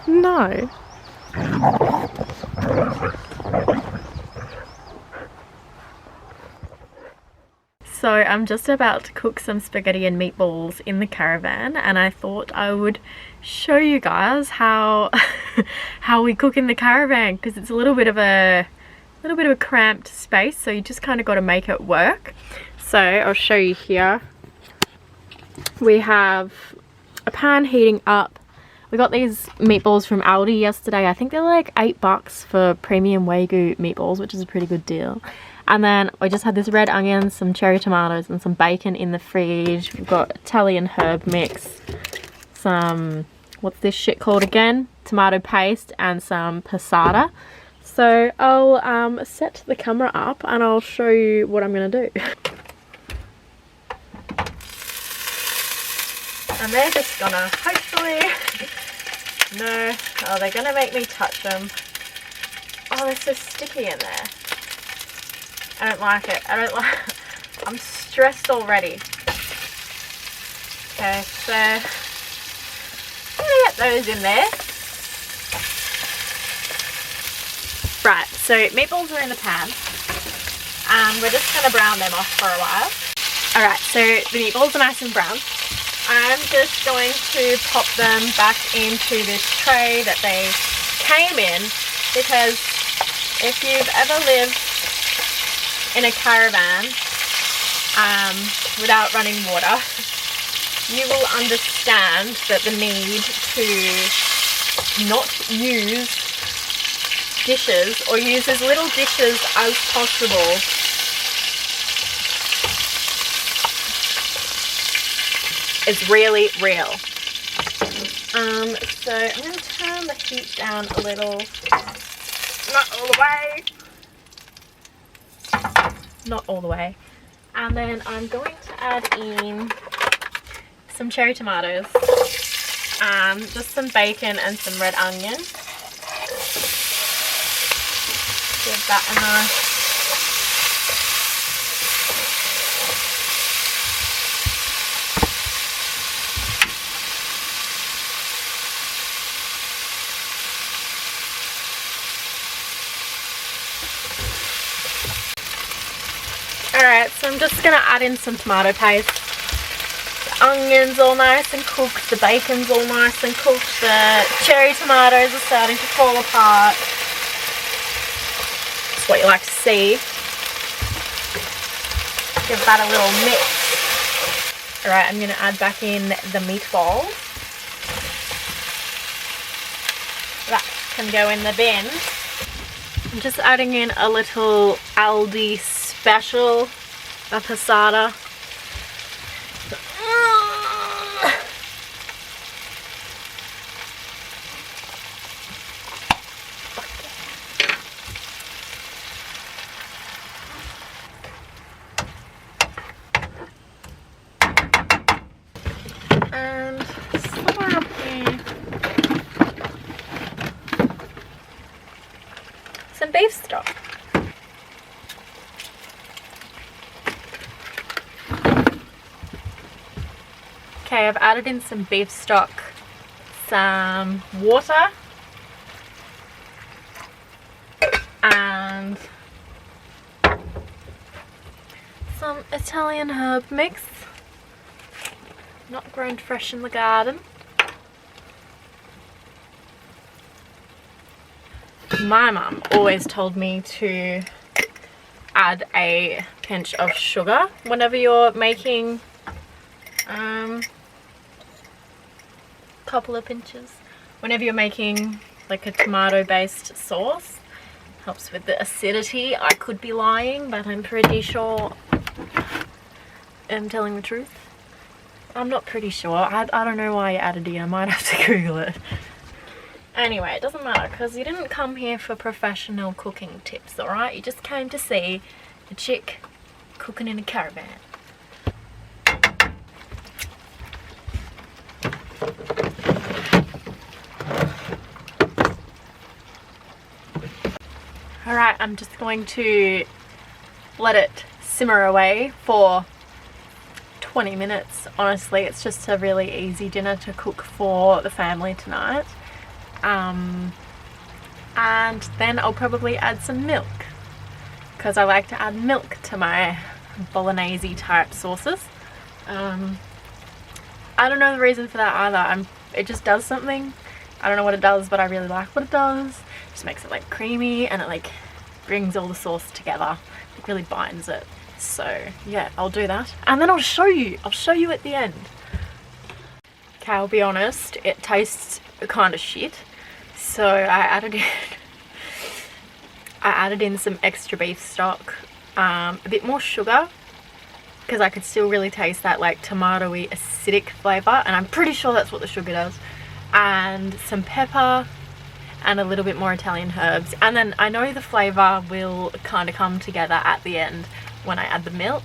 No. So I'm just about to cook some spaghetti and meatballs in the caravan, and I thought I would show you guys how how we cook in the caravan, because it's a little bit of a cramped space, so you just kind of got to make it work. So I'll show you here. We have a pan heating up. We got these meatballs from Aldi yesterday. I think they're like $8 for premium Wagyu meatballs, which is a pretty good deal. And then we just had this red onion, some cherry tomatoes and some bacon in the fridge. We've got Italian herb mix, some, what's this shit called again? Tomato paste, and some passata. So I'll set the camera up and I'll show you what I'm gonna do. And they're just gonna hopefully, no, oh, they're gonna make me touch them. Oh, they're so sticky in there. I don't like it. I'm stressed already. Okay, so I'm gonna get those in there. Right, so meatballs are in the pan. We're just gonna brown them off for a while. Alright, so the meatballs are nice and brown. I'm just going to pop them back into this tray that they came in, because if you've ever lived in a caravan without running water, you will understand that the need to not use dishes, or use as little dishes as possible, is really real. So I'm going to turn the heat down a little, not all the way. Not all the way. And then I'm going to add in some cherry tomatoes, just some bacon and some red onion. Give that a nice Alright, so I'm just going to add in some tomato paste. The onion's all nice and cooked, the bacon's all nice and cooked, the cherry tomatoes are starting to fall apart. That's what you like to see. Give that a little mix. Alright, I'm going to add back in the meatballs. That can go in the bin. I'm just adding in a little Aldi special, a passata. And slap in some beef stock. Okay, I've added in some beef stock, some water, and some Italian herb mix, not grown fresh in the garden. My mum always told me to add a pinch of sugar whenever you're making couple of pinches whenever you're making like a tomato based sauce. Helps with the acidity. I could be lying, but I'm pretty sure I'm telling the truth. I'm not pretty sure. I don't know why you added it. I might have to Google it. Anyway, it doesn't matter, because you didn't come here for professional cooking tips, alright? You just came to see a chick cooking in a caravan. Alright, I'm just going to let it simmer away for 20 minutes. Honestly, it's just a really easy dinner to cook for the family tonight. And then I'll probably add some milk, because I like to add milk to my bolognese type sauces. I don't know the reason for that either. It just does something. I don't know what it does, but I really like what it does. It just makes it like creamy, and it like brings all the sauce together. It really binds it. So yeah, I'll do that, and then I'll show you at the end. Okay, I'll be honest, it tastes kind of shit. So I added in some extra beef stock, a bit more sugar, because I could still really taste that like tomatoey acidic flavour, and I'm pretty sure that's what the sugar does, and some pepper and a little bit more Italian herbs. And then I know the flavour will kind of come together at the end when I add the milk,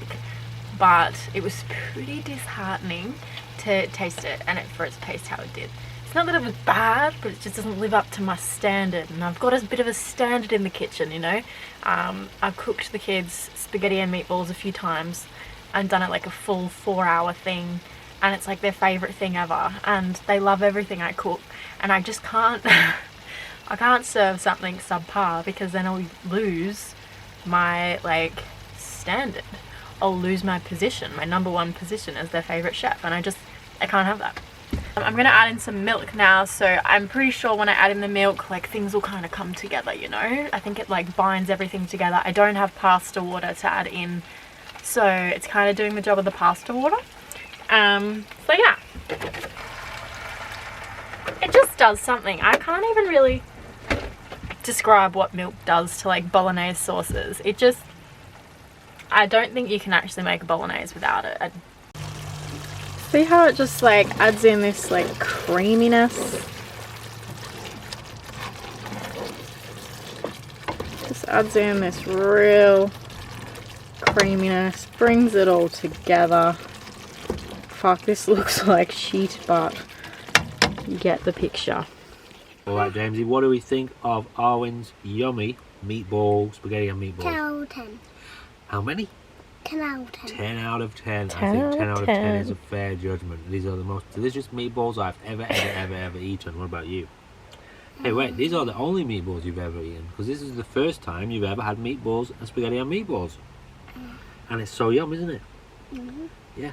but it was pretty disheartening to taste it and for it to taste how it did. It's not that it was bad, but it just doesn't live up to my standard, and I've got a bit of a standard in the kitchen, you know. I've cooked the kids spaghetti and meatballs a few times and done it like a full 4-hour thing, and it's like their favourite thing ever, and they love everything I cook, and I just can't I can't serve something subpar, because then I'll lose my like standard. I'll lose my position, my #1 position as their favourite chef, and I can't have that. I'm gonna add in some milk now, so I'm pretty sure when I add in the milk, like things will kind of come together, you know. I think it like binds everything together. I don't have pasta water to add in, so it's kind of doing the job of the pasta water. So yeah, it just does something. I can't even really describe what milk does to like bolognese sauces. I don't think you can actually make a bolognese without it. See how it just like adds in this like creaminess? Just adds in this real creaminess, brings it all together. Fuck, this looks like shit, but you get the picture. Alright, Jamesy, what do we think of Awen's yummy meatball, spaghetti and meatballs? 10 out of 10. How many? 10 out of 10. 10 out of 10. I think 10 out of 10 is a fair judgment. These are the most delicious meatballs I've ever eaten. What about you? Hey, wait, these are the only meatballs you've ever eaten, because this is the first time you've ever had meatballs and spaghetti and meatballs. And it's so yum, isn't it? Mm-hmm. Yeah.